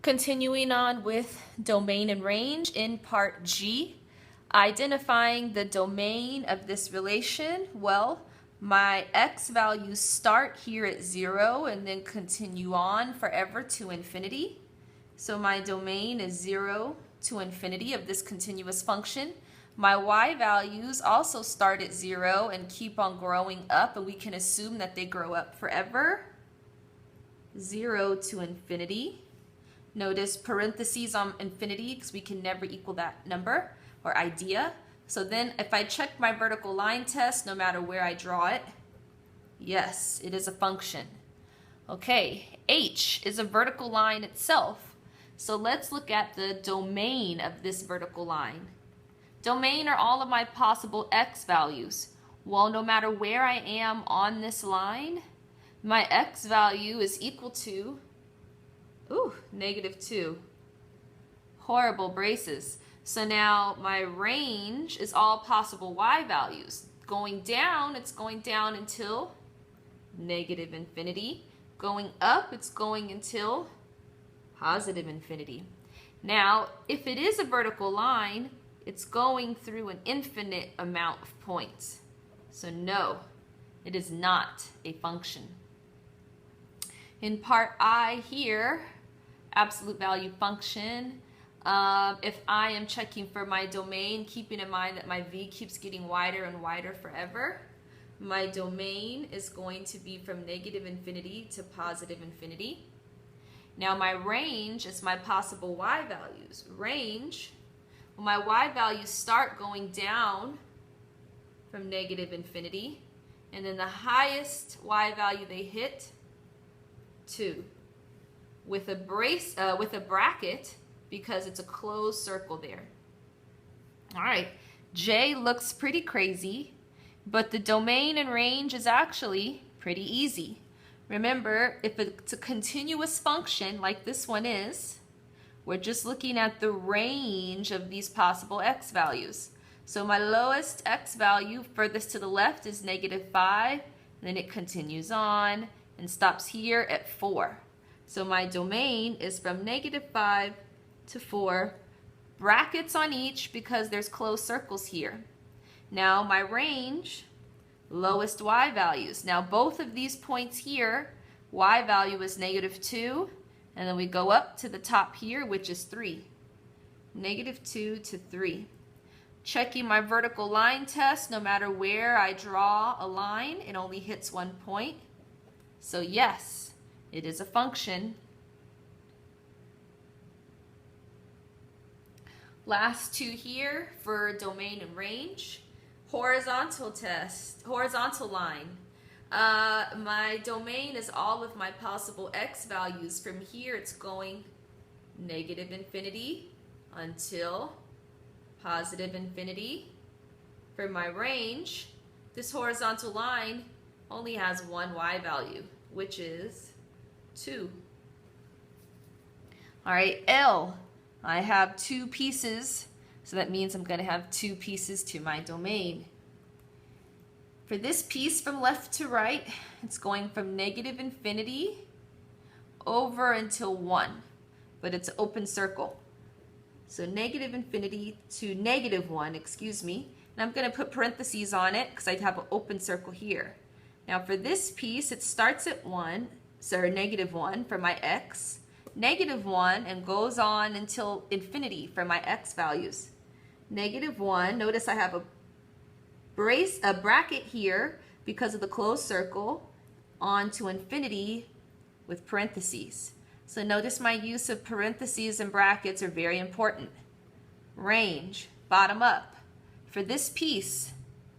Continuing on with domain and range in part G, identifying the domain of this relation. Well, my x values start here at 0 and then continue on forever to infinity. So my domain is 0 to infinity of this continuous function. My y values also start at 0 and keep on growing up, and we can assume that they grow up forever. 0 to infinity. Notice parentheses on infinity because we can never equal that number or idea. So then if I check my vertical line test, no matter where I draw it, yes, it is a function. Okay, h is a vertical line itself. So let's look at the domain of this vertical line. Domain are all of my possible x values. Well, no matter where I am on this line, my x value is equal to -2. Horrible braces. So now my range is all possible y values. Going down, it's going down until -infinity. Going up, it's going until +infinity. Now, if it is a vertical line, it's going through an infinite amount of points. So no, it is not a function. In part I here, absolute value function, if I am checking for my domain, keeping in mind that my v keeps getting wider and wider forever, my domain is going to be from -infinity to +infinity. Now my range is my possible y values. Range, well, my y values start going down from -infinity, and then the highest y value they hit, 2. With a bracket because it's a closed circle there. All right, J looks pretty crazy, but the domain and range is actually pretty easy. Remember, if it's a continuous function like this one is, we're just looking at the range of these possible x values. So my lowest x value furthest to the left is -5, and then it continues on and stops here at 4. So my domain is from -5 to 4, brackets on each because there's closed circles here. Now my range, lowest y values. Now both of these points here, y value is -2, and then we go up to the top here, which is 3. -2 to 3. Checking my vertical line test, no matter where I draw a line, it only hits one point. So yes, it is a function. Last two here for domain and range. Horizontal test, horizontal line. My domain is all of my possible x values. From here, it's going -infinity until +infinity. For my range, this horizontal line only has one y value, which is 2. All right, L. I have 2 pieces, so that means I'm going to have 2 pieces to my domain. For this piece from left to right, it's going from -infinity over until 1, but it's an open circle. So -infinity to -1, excuse me, and I'm going to put parentheses on it because I have an open circle here. Now for this piece, it starts at 1, so -1 for my x, -1 and goes on until infinity for my x values. -1, notice I have a bracket here because of the closed circle on to infinity with parentheses. So notice my use of parentheses and brackets are very important. Range, bottom up. For this piece,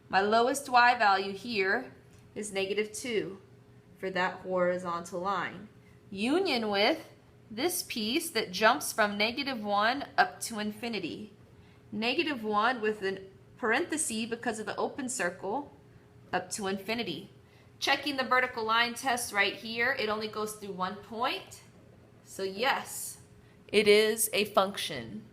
my lowest y value here is -2 for that horizontal line. Union with this piece that jumps from -1 up to infinity. -1 with a parenthesis because of the open circle up to infinity. Checking the vertical line test right here, it only goes through one point. So yes, it is a function.